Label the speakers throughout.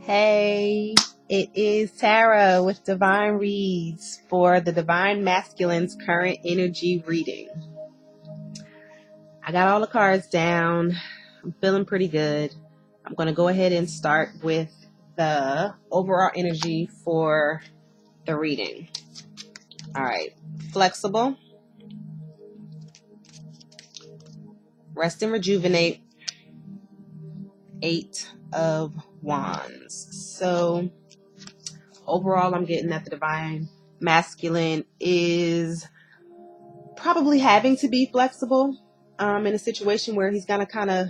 Speaker 1: Hey, it is Tara with Divine Readz for the Divine Masculine's current energy reading. I got all the cards down. I'm feeling pretty good. I'm going to go ahead and start with the overall energy for the reading. All right. Flexible. Rest and rejuvenate. 8 of Wands. So overall, I'm getting that the Divine Masculine is probably having to be flexible in a situation where he's gonna kind of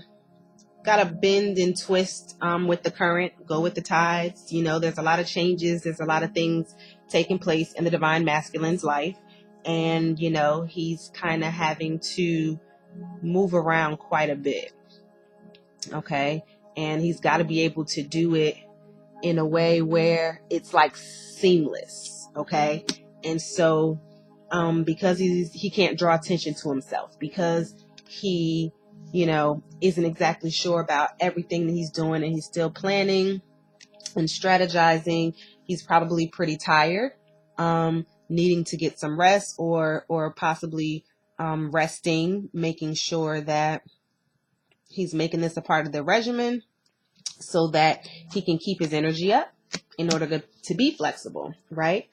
Speaker 1: gotta bend and twist with the current, go with the tides. You know, there's a lot of changes, there's a lot of things taking place in the Divine Masculine's life, and you know, he's kind of having to move around quite a bit. Okay, and he's got to be able to do it in a way where it's like seamless. Okay, and so because he can't draw attention to himself, because he, you know, isn't exactly sure about everything that he's doing, and he's still planning and strategizing. He's probably pretty tired, needing to get some rest, or possibly resting, making sure that he's making this a part of the regimen so that he can keep his energy up in order to be flexible, right?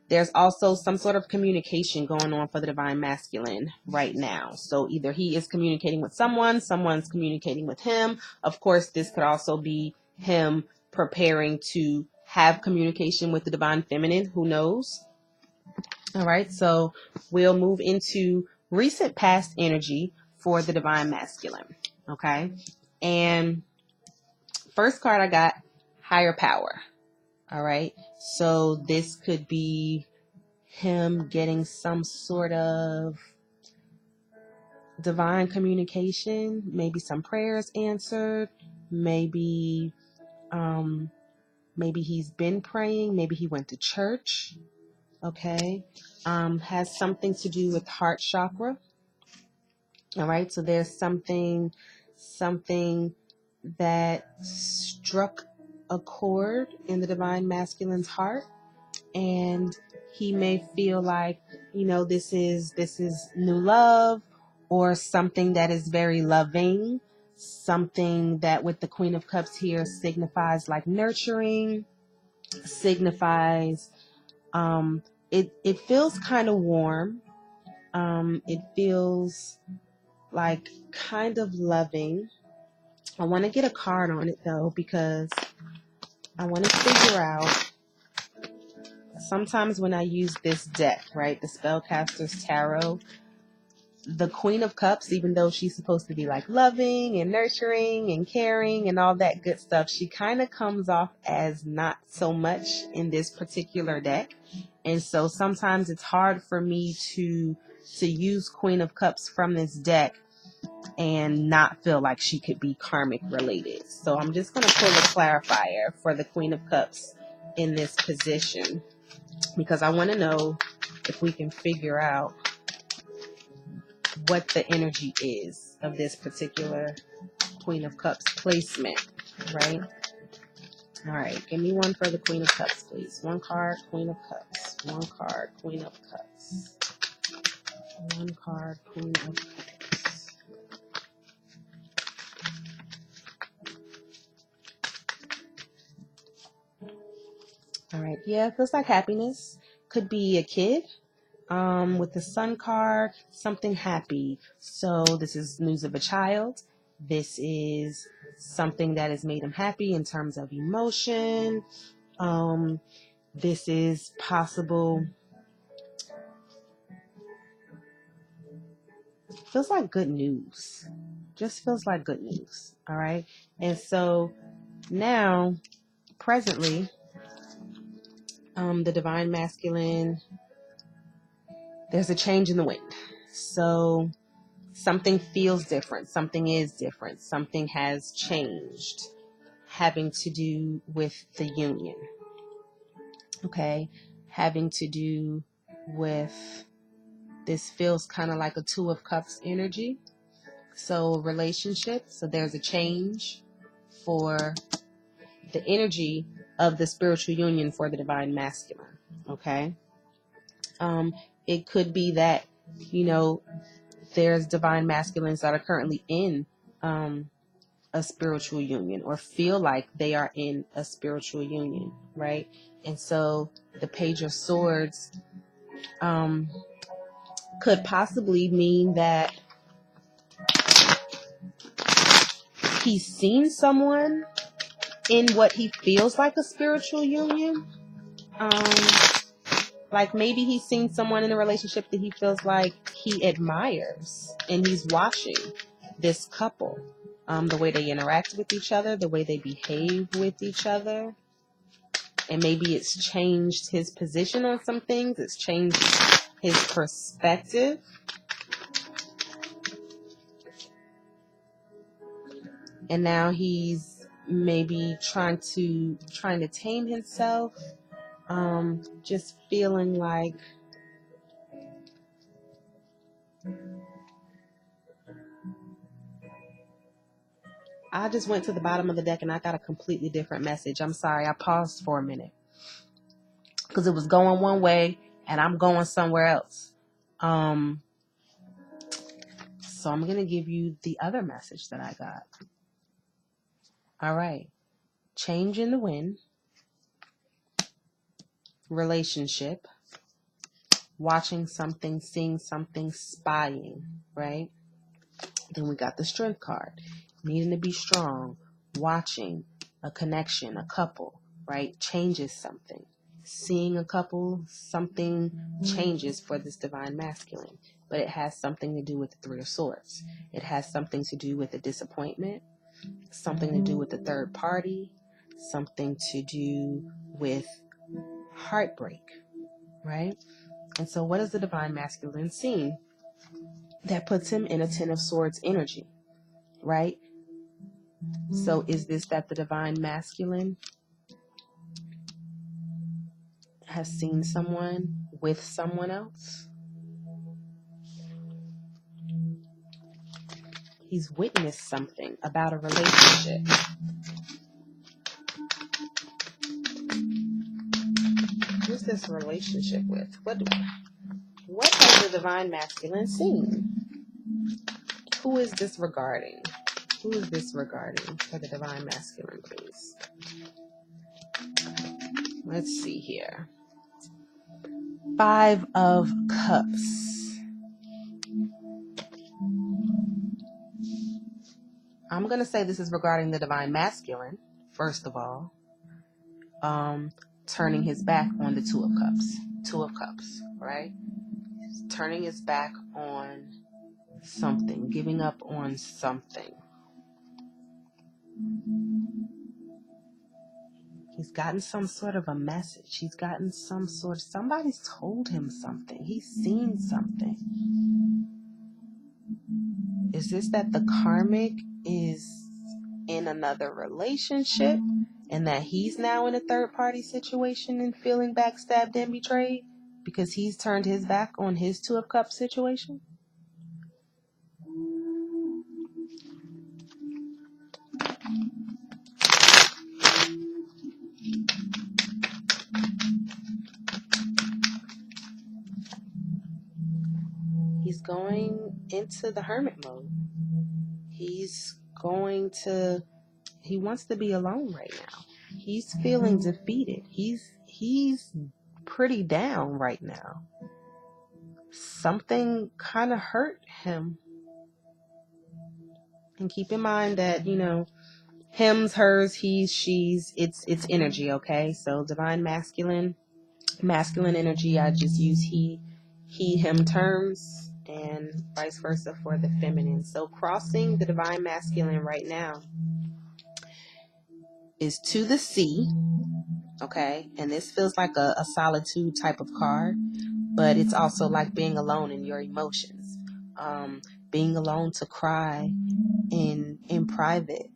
Speaker 1: There's also some sort of communication going on for the Divine Masculine right now. So either he is communicating with someone, someone's communicating with him. Of course, this could also be him preparing to have communication with the Divine Feminine. Who knows? All right, so we'll move into recent past energy for the Divine Masculine. Okay, and first card I got, higher power. All right, so this could be him getting some sort of divine communication, maybe some prayers answered, maybe maybe he's been praying, maybe he went to church. Okay, has something to do with heart chakra. All right, so there's something that struck a chord in the Divine Masculine's heart, and he may feel like, you know, this is new love, or something that is very loving, something that with the Queen of Cups here signifies like nurturing, signifies it feels kind of warm, it feels like kind of loving. I want to get a card on it though, because I want to figure out, sometimes when I use this deck, right, the Spellcaster's Tarot, the Queen of Cups, even though she's supposed to be like loving and nurturing and caring and all that good stuff, she kind of comes off as not so much in this particular deck. And so sometimes it's hard for me to use Queen of Cups from this deck and not feel like she could be karmic related. So I'm just going to pull a clarifier for the Queen of Cups in this position, because I want to know if we can figure out what the energy is of this particular Queen of Cups placement, right? All right, give me one for the Queen of Cups, please. One card, Queen of Cups. One card, Queen of Cups. One card, Queen of Cups. All right, yeah, it feels like happiness. Could be a kid. With the Sun card, something happy. So this is news of a child. This is something that has made him happy in terms of emotion. This is possible. Feels like good news. Just feels like good news. All right. And so now, presently, the Divine Masculine, there's a change in the wind. So something feels different. Something is different. Something has changed, having to do with the union. Okay. Having to do with, this feels kind of like a Two of Cups energy. So relationship. So there's a change for the energy of the spiritual union for the divine masculine. Okay. It could be that, you know, there's divine masculines that are currently in a spiritual union or feel like they are in a spiritual union, right? And so the Page of Swords could possibly mean that he's seen someone in what he feels like a spiritual union. Like maybe he's seen someone in a relationship that he feels like he admires, and he's watching this couple, the way they interact with each other, the way they behave with each other. And maybe it's changed his position on some things. It's changed his perspective. And now he's maybe trying to tame himself. Just feeling like I just went to the bottom of the deck and I got a completely different message. I'm sorry, I paused for a minute because it was going one way and I'm going somewhere else. So I'm going to give you the other message that I got. All right. Change in the wind. Relationship. Watching something, seeing something, spying, right? Then we got the Strength card. Needing to be strong. Watching a connection, a couple, right? Changes something. Seeing a couple, something changes for this divine masculine. But it has something to do with the Three of Swords. It has something to do with the disappointment, something to do with the third party, something to do with heartbreak, right? And so what is the divine masculine seeing that puts him in a Ten of Swords energy, right? So is this that the divine masculine has seen someone with someone else? He's witnessed something about a relationship. Who's this relationship with? What has the divine masculine seen? Who is this regarding? Who is this regarding for the divine masculine, please? Let's see here. Five of Cups. I'm going to say this is regarding the divine masculine, first of all. Turning his back on the Two of Cups. Two of Cups, right? He's turning his back on something, giving up on something. He's gotten some sort of a message. He's gotten somebody's told him something. He's seen something. Is this that the karmic is in another relationship and that he's now in a third party situation and feeling backstabbed and betrayed because he's turned his back on his Two of Cups situation? He's going into the hermit mode. He wants to be alone right now. He's feeling defeated. He's pretty down right now. Something kind of hurt him. And keep in mind that, hims, hers, he's, she's, it's energy, okay? So divine masculine energy, I just use he, him terms, and vice versa for the feminine. So crossing the divine masculine right now is to the sea, okay? And this feels like a solitude type of card, but it's also like being alone in your emotions, being alone to cry in private.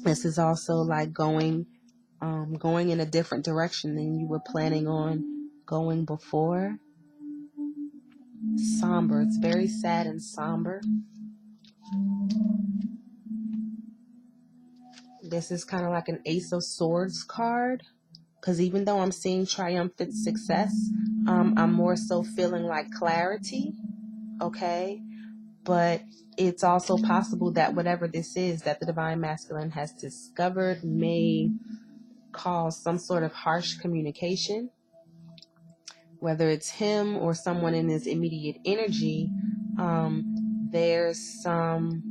Speaker 1: This is also like going in a different direction than you were planning on going before. Somber. It's very sad and somber. This is kind of like an Ace of Swords card, because even though I'm seeing triumphant success, I'm more so feeling like clarity, okay? But it's also possible that whatever this is that the Divine Masculine has discovered may cause some sort of harsh communication, whether it's him or someone in his immediate energy. There's some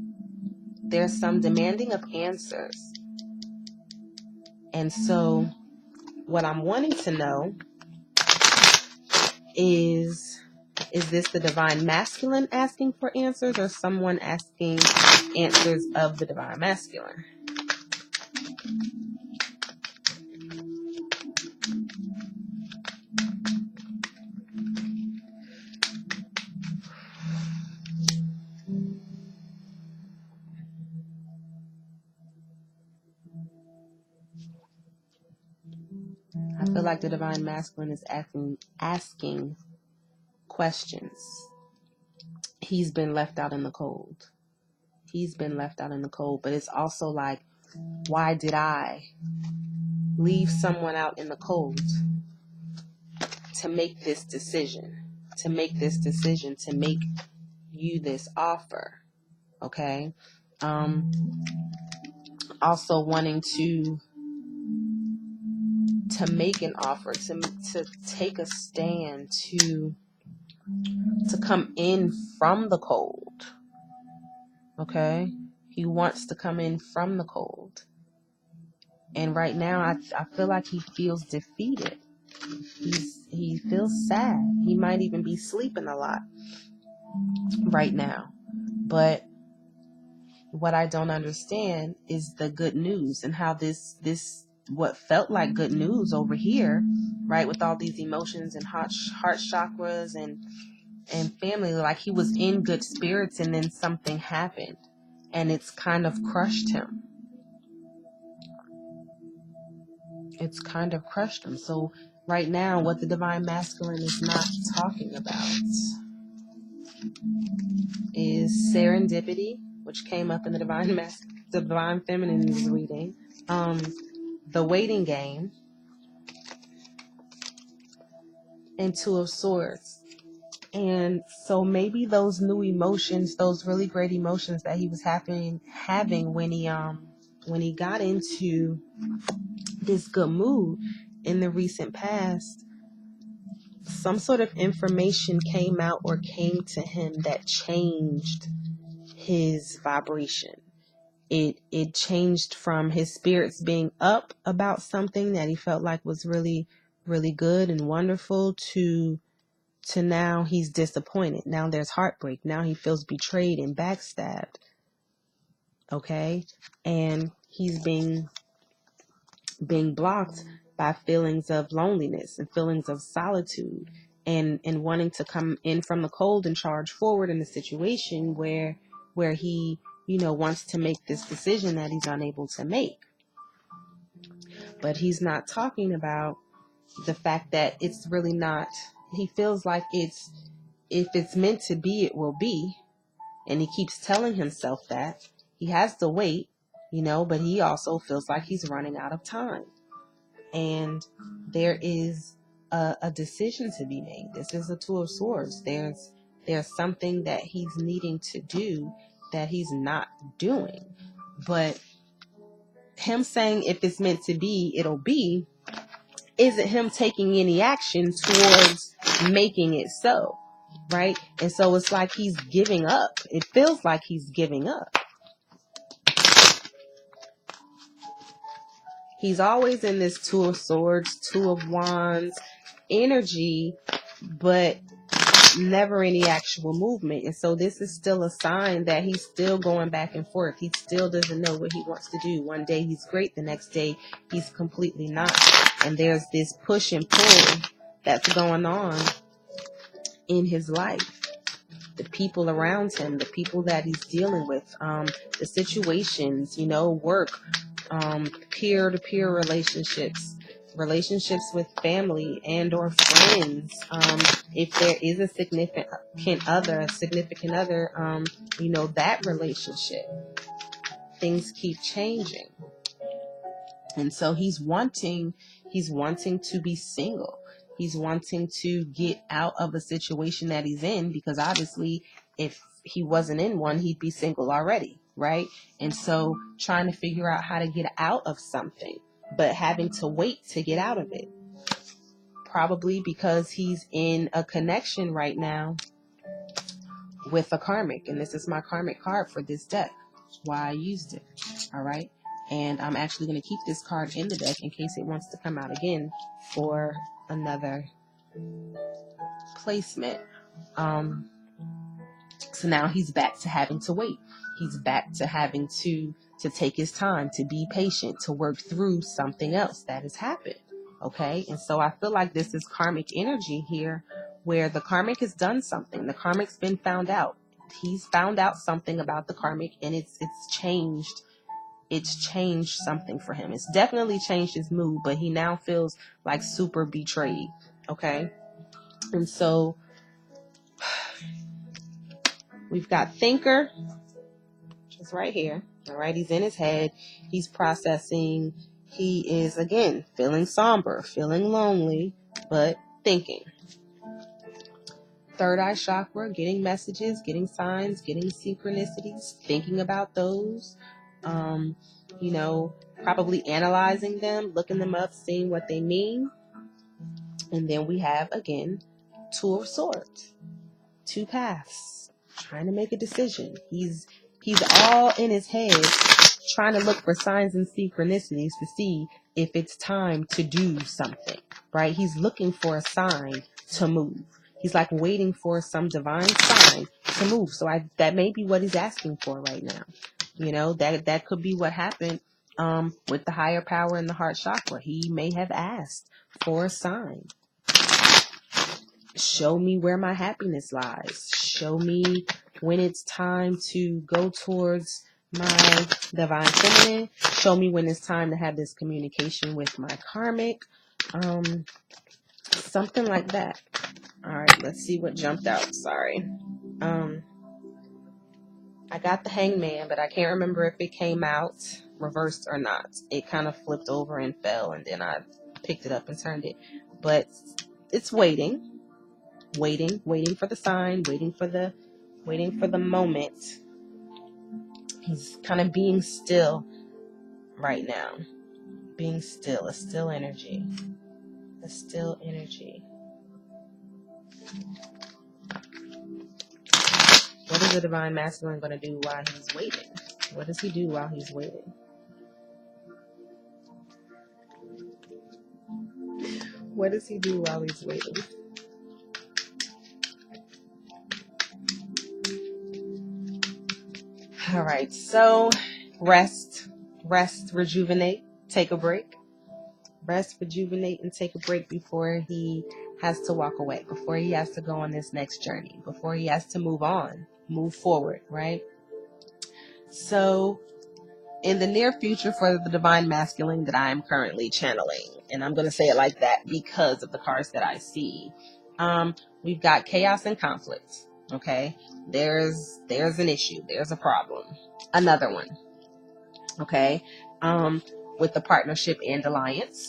Speaker 1: demanding of answers. And so what I'm wanting to know is this the Divine Masculine asking for answers, or someone asking answers of the Divine Masculine? I feel like the Divine Masculine is asking questions. He's been left out in the cold. He's been left out in the cold. But it's also like, why did I leave someone out in the cold to make this decision? To make you this offer? Okay? Also wanting to make an offer, to take a stand, to come in from the cold. Okay? He wants to come in from the cold. And right now, I feel like he feels defeated. He feels sad. He might even be sleeping a lot right now. But what I don't understand is the good news, and how this what felt like good news over here, right, with all these emotions and heart chakras and family, like he was in good spirits, and then something happened and it's kind of crushed him. It's kind of crushed him. So right now, what the Divine Masculine is not talking about is serendipity, which came up in the Divine Feminine reading, the waiting game, and Two of Swords. And so maybe those new emotions, those really great emotions that he was having when he got into this good mood in the recent past, some sort of information came out or came to him that changed his vibration. It changed from his spirits being up about something that he felt like was really, really good and wonderful to now he's disappointed. Now there's heartbreak. Now he feels betrayed and backstabbed. Okay? And he's being blocked by feelings of loneliness and feelings of solitude, and wanting to come in from the cold and charge forward in a situation where he, wants to make this decision that he's unable to make. But he's not talking about the fact that it's really not. He feels like if it's meant to be, it will be. And he keeps telling himself that. He has to wait, but he also feels like he's running out of time. And there is a decision to be made. This is a Two of Swords. There's something that he's needing to do that he's not doing. But him saying if it's meant to be, it'll be, isn't him taking any action towards making it so, right? And so it's like he's giving up. It feels like he's giving up. He's always in this Two of Swords, Two of Wands energy, but never any actual movement. And so this is still a sign that he's still going back and forth. He still doesn't know what he wants to do. One day he's great, the next day he's completely not. And there's this push and pull that's going on in his life. The people around him, the people that he's dealing with, the situations, work, peer-to-peer relationships with family and or friends. If there is a significant other, that relationship, things keep changing. And so he's wanting to be single. He's wanting to get out of a situation that he's in, because obviously if he wasn't in one, he'd be single already, right? And so trying to figure out how to get out of something, but having to wait to get out of it. Probably because he's in a connection right now with a karmic. And this is my karmic card for this deck. That's why I used it. All right. And I'm actually going to keep this card in the deck in case it wants to come out again for another placement. So now he's back to having to wait. He's back to having to take his time, to be patient, to work through something else that has happened. Okay. And so I feel like this is karmic energy here, where the karmic has done something. The karmic's been found out. He's found out something about the karmic, and it's changed. It's changed something for him. It's definitely changed his mood, but he now feels like super betrayed. Okay. And so we've got thinker, which is right here. All right. He's in his head. He's processing. He is, again, feeling somber, feeling lonely, but thinking. Third eye chakra, getting messages, getting signs, getting synchronicities, thinking about those, probably analyzing them, looking them up, seeing what they mean. And then we have, again, Two of Swords, two paths, trying to make a decision. He's all in his head, trying to look for signs and synchronicities to see if it's time to do something, right? He's looking for a sign to move. He's like waiting for some divine sign to move. So that may be what he's asking for right now. That could be what happened with the higher power in the heart chakra. He may have asked for a sign. Show me where my happiness lies. Show me when it's time to go towards my divine feminine. Show me when it's time to have this communication with my karmic. Something like that. All right, let's see what jumped out. Sorry. I got the Hangman, but I can't remember if it came out reversed or not. It kind of flipped over and fell, and then I picked it up and turned it. But it's waiting for the sign, waiting for the moment. He's kind of being still right now. Being still, a still energy. A still energy. What is the divine masculine going to do while he's waiting? What does he do while he's waiting? What does he do while he's waiting? All right, so rest, rejuvenate, take a break. Rest, rejuvenate, and take a break before he has to walk away, before he has to go on this next journey, before he has to move on, move forward, right? So in the near future for the divine masculine that I am currently channeling, and I'm going to say it like that because of the cards that I see, we've got chaos and conflict. Okay, there's an issue, there's a problem, another one. Okay, with the partnership and alliance.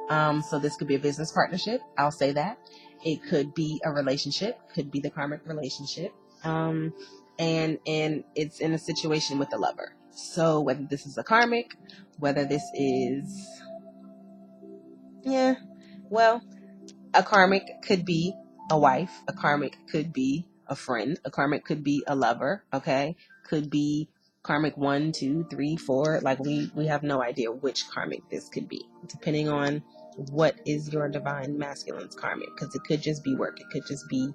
Speaker 1: So this could be a business partnership. I'll say that. It could be a relationship, could be the karmic relationship. And it's in a situation with a lover. So whether this is a karmic, whether this is, a karmic could be a wife, a karmic could be a friend, a karmic could be a lover, okay? Could be karmic 1, 2, 3, 4. Like we have no idea which karmic this could be, depending on what is your divine masculine's karmic, because it could just be work. It could just be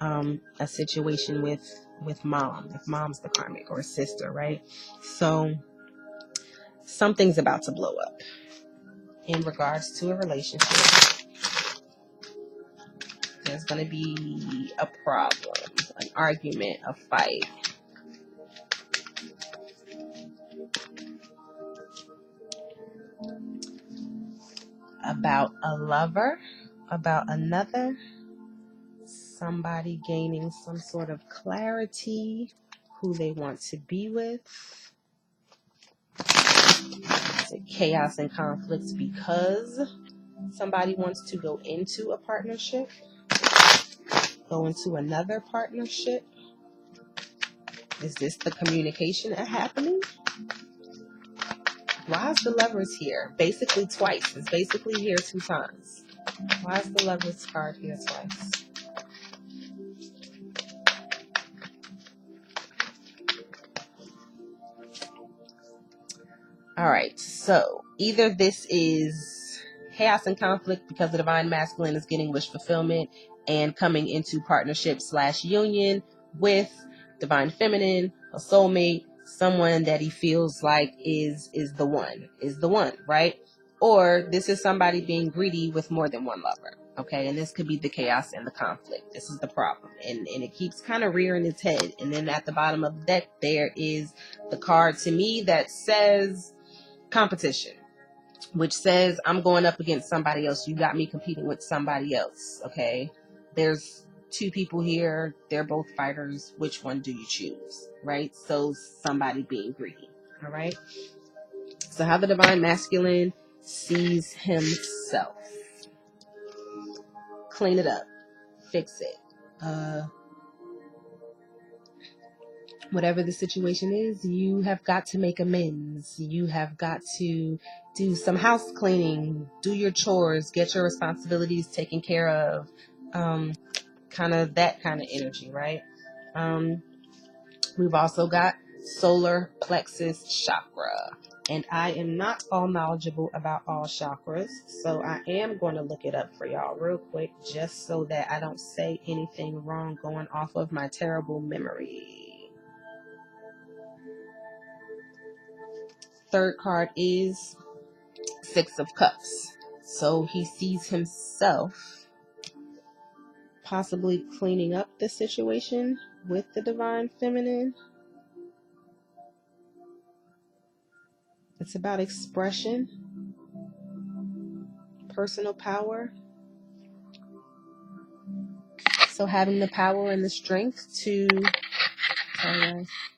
Speaker 1: a situation with mom, if mom's the karmic, or a sister, right? So something's about to blow up in regards to a relationship. There's going to be a problem, an argument, a fight. About a lover, about another, somebody gaining some sort of clarity, who they want to be with. Is it chaos and conflicts because somebody wants to go into a partnership, go into another partnership. Is this the communication happening? Why is the Lovers here? Basically twice. It's basically here 2 times. Why is the Lovers card here twice? Alright, so either this is chaos and conflict because the Divine Masculine is getting wish fulfillment and coming into partnership / union with Divine Feminine, a soulmate, someone that he feels like is the one, right? Or this is somebody being greedy with more than one lover. Okay, and this could be the chaos and the conflict. This is the problem. And it keeps kind of rearing its head. And then at the bottom of the deck, there is the card to me that says competition, which says I'm going up against somebody else. You got me competing with somebody else. Okay, there's 2 people here. They're both fighters. Which one do you choose? Right? So somebody being greedy. All right. So how the Divine Masculine sees himself. Clean it up. Fix it. Whatever the situation is, you have got to make amends. You have got to do some house cleaning, do your chores, get your responsibilities taken care of. Kind of that kind of energy, right? We've also got solar plexus chakra. And I am not all knowledgeable about all chakras, so I am going to look it up for y'all real quick, just so that I don't say anything wrong going off of my terrible memory. Third card is 6 of Cups. So he sees himself possibly cleaning up the situation with the Divine Feminine. It's about expression, personal power. So having the power and the strength to,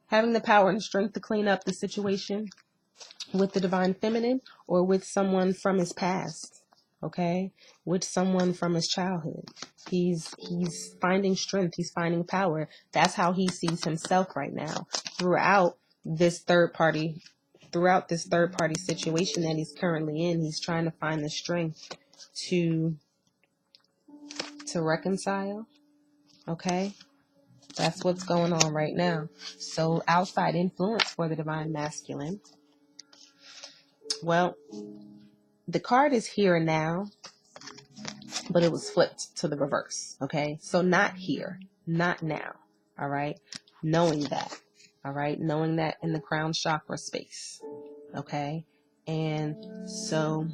Speaker 1: having the power and strength to clean up the situation with the Divine Feminine or with someone from his past, okay? With someone from his childhood. He's finding strength. He's finding power. That's how he sees himself right now. Throughout this third party situation that he's currently in, he's trying to find the strength to reconcile, okay? That's what's going on right now. So outside influence for the Divine Masculine. Well, the card is here and now, but it was flipped to the reverse. Okay. So not here, not now. All right. Knowing that. All right. Knowing that in the crown chakra space. Okay. And so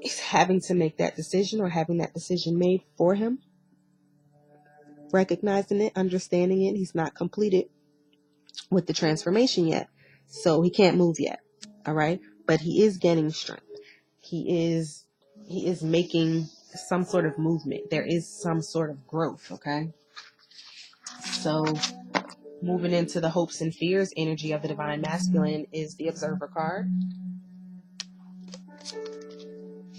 Speaker 1: he's having to make that decision or having that decision made for him. Recognizing it, understanding it. He's not completed with the transformation yet. So he can't move yet. All right. But he is gaining strength. He is making some sort of movement. There is some sort of growth. Okay. So moving into the hopes and fears energy of the Divine Masculine is the Observer card,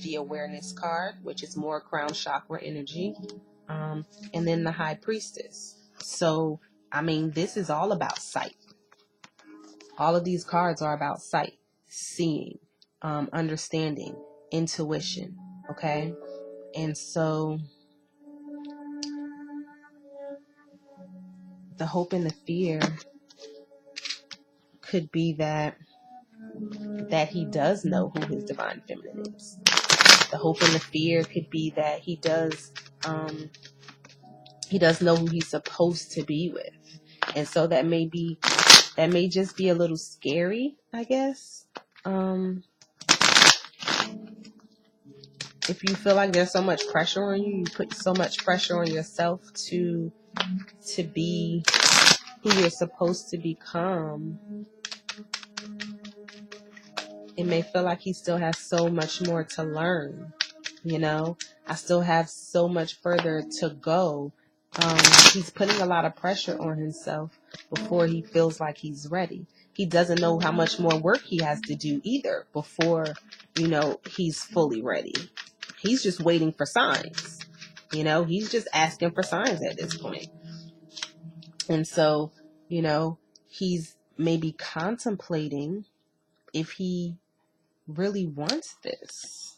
Speaker 1: the Awareness card, which is more crown chakra energy, and then the High Priestess. So, I mean, this is all about sight. All of these cards are about sight, seeing, understanding, intuition, okay? And so the hope and the fear could be that he does know who his Divine Feminine is. The hope and the fear could be that he does know who he's supposed to be with. And so that may just be a little scary, I guess. If you feel like there's so much pressure on you, you put so much pressure on yourself to be who you're supposed to become, it may feel like he still has so much more to learn. You know, I still have so much further to go. He's putting a lot of pressure on himself before he feels like he's ready. He doesn't know how much more work he has to do either before, he's fully ready. He's just waiting for signs. He's just asking for signs at this point. And so, he's maybe contemplating if he really wants this.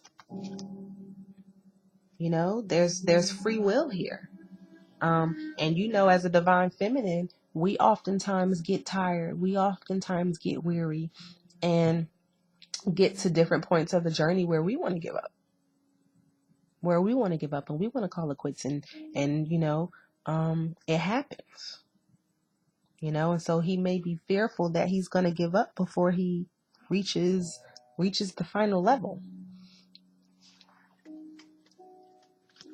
Speaker 1: There's free will here. And as a divine feminine, we oftentimes get tired. We oftentimes get weary and get to different points of the journey where we want to give up. And we want to call it quits, and it happens. And so he may be fearful that he's going to give up before he reaches the final level.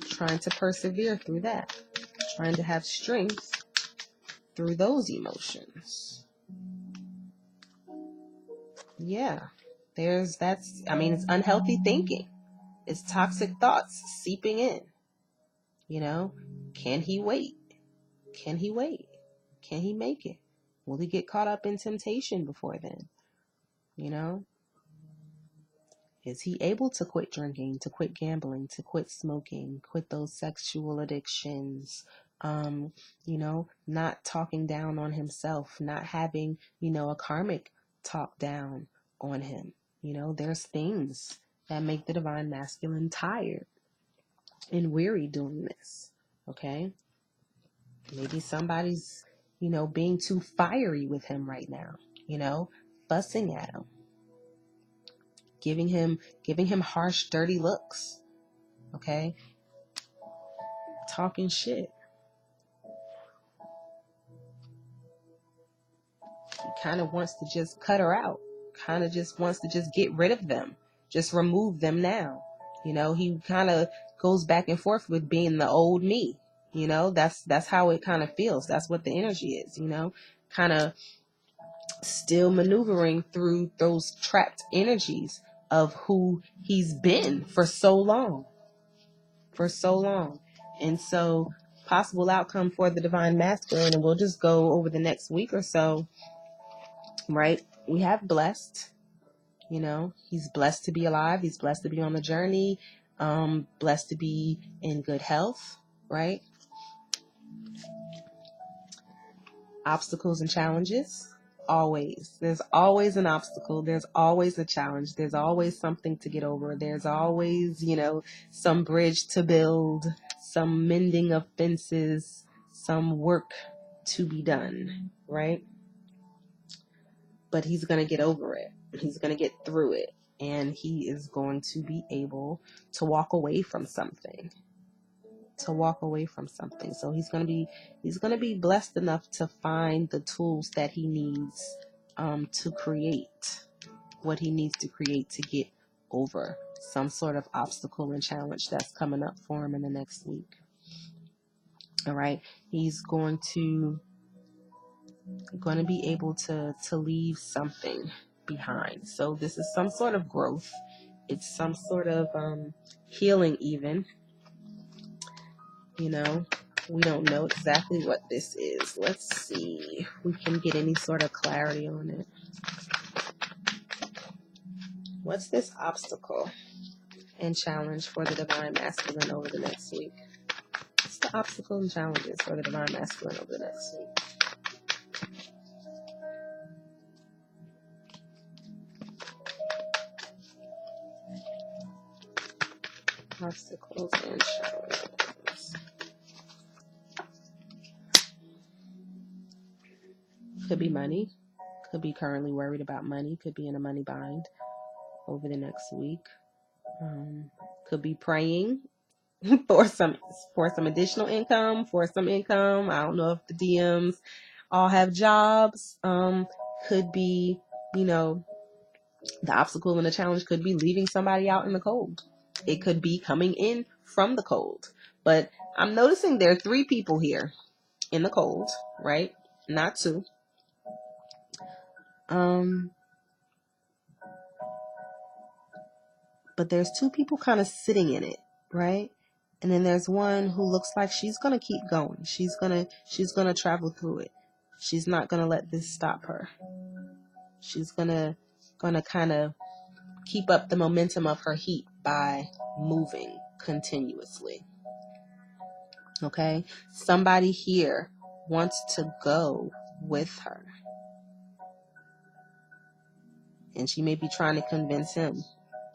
Speaker 1: Trying to persevere through that. Trying to have strength through those emotions. Yeah. It's unhealthy thinking. It's toxic thoughts seeping in. Can he wait? Can he wait? Can he make it? Will he get caught up in temptation before then? Is he able to quit drinking, to quit gambling, to quit smoking, quit those sexual addictions, not talking down on himself, not having, a karmic talk down on him. There's things that make the divine masculine tired and weary doing this. Okay? Maybe somebody's, being too fiery with him right now, fussing at him. Giving him harsh, dirty looks. Okay? Talking shit. He kind of wants to just cut her out. Kind of just wants to just get rid of them. Just remove them now. He kind of goes back and forth with being the old me. That's how it kind of feels. That's what the energy is, kind of still maneuvering through those trapped energies of who he's been for so long. And so, possible outcome for the divine masculine, and we'll just go over the next week or so, right? We have blessed, he's blessed to be alive. He's blessed to be on the journey, blessed to be in good health, right? Obstacles and challenges. Always. There's always an obstacle. There's always a challenge. There's always something to get over. There's always, some bridge to build, some mending of fences, some work to be done, right? But he's going to get over it. He's going to get through it. And he is going to be able to walk away from something. So he's going to be blessed enough to find the tools that he needs to create what he needs to create to get over some sort of obstacle and challenge that's coming up for him in the next week. All right. He's going to be able to leave something behind. So this is some sort of growth. It's some sort of healing even. We don't know exactly what this is. Let's see if we can get any sort of clarity on it. What's this obstacle and challenge for the divine masculine over the next week? What's the obstacle and challenges for the divine masculine over the next week? Obstacles and challenges. Could be money. Could be currently worried about money. Could be in a money bind over the next week. Could be praying for some additional income, for some income. I don't know if the DMs all have jobs. Could be, the obstacle and the challenge could be leaving somebody out in the cold. It could be coming in from the cold. But I'm noticing there are 3 people here in the cold, right? Not 2. But there's 2 people kind of sitting in it, right? And then there's one who looks like she's going to keep going. She's going to travel through it. She's not going to let this stop her. She's gonna kind of keep up the momentum of her heat by moving continuously. Okay? Somebody here wants to go with her. And she may be trying to convince him,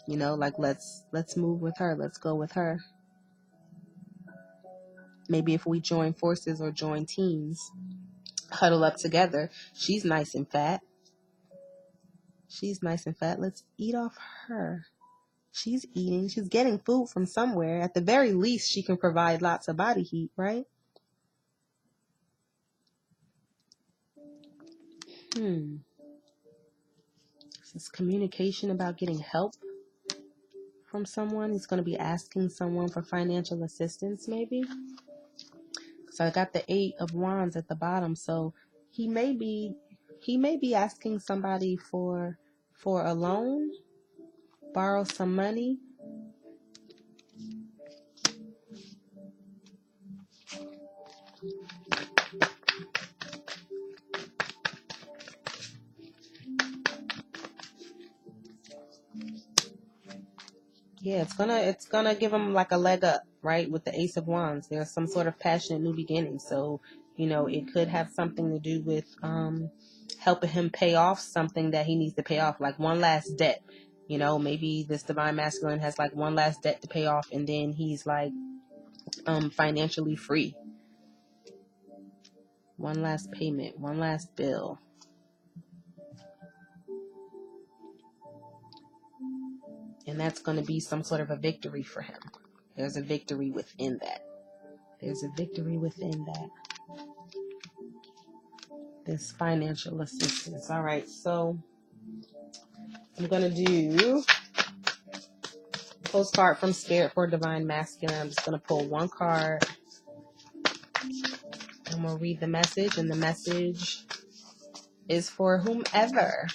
Speaker 1: you know, like let's move with her, let's go with her. Maybe if we join forces or join teams, huddle up together. She's nice and fat. She's nice and fat. Let's eat off her. She's eating. She's getting food from somewhere. At the very least, she can provide lots of body heat, right? This is communication about getting help from someone. He's going to be asking someone for financial assistance, maybe. So I got the 8 of Wands at the bottom. So he may be asking somebody for a loan, borrow some money. Yeah, it's gonna give him like a leg up, right? With the Ace of Wands, there's some sort of passionate new beginning. So, you know, it could have something to do with helping him pay off something that he needs to pay off, like one last debt. You know, maybe this divine masculine has like one last debt to pay off, and then he's like financially free. One last payment, one last bill. And that's going to be some sort of a victory for him. There's a victory within that. There's a victory within that. This financial assistance. All right, so I'm going to do postcard from Spirit for Divine Masculine. I'm just going to pull one card. And we'll read the message. And the message is for whomever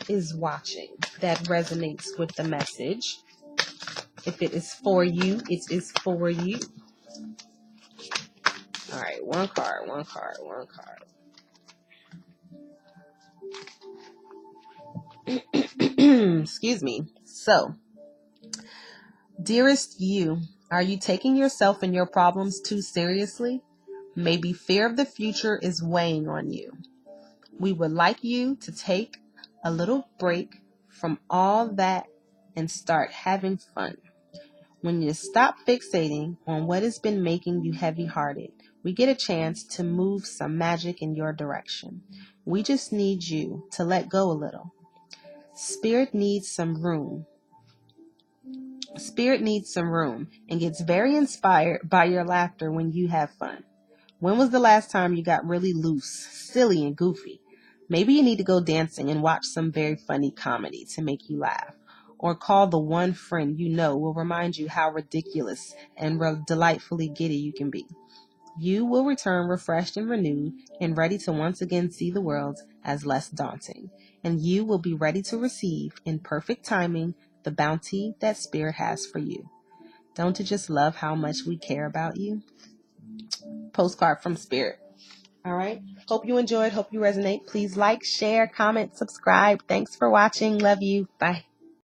Speaker 1: is watching that resonates with the message. If it is for you, it is for you. All right, one card. Excuse me. So, dearest you, are you taking yourself and your problems too seriously? Maybe fear of the future is weighing on you. We would like you to take a little break from all that and start having fun. When you stop fixating on what has been making you heavy-hearted, we get a chance to move some magic in your direction. We just need you to let go a little. Spirit needs some room. Spirit needs some room and gets very inspired by your laughter when you have fun. When was the last time you got really loose, silly, and goofy? Maybe you need to go dancing and watch some very funny comedy to make you laugh. Or call the one friend you know will remind you how ridiculous and delightfully giddy you can be. You will return refreshed and renewed and ready to once again see the world as less daunting. And you will be ready to receive, in perfect timing, the bounty that Spirit has for you. Don't you just love how much we care about you? Postcard from Spirit. All right. Hope you enjoyed. Hope you resonate. Please like, share, comment, subscribe. Thanks for watching. Love you. Bye.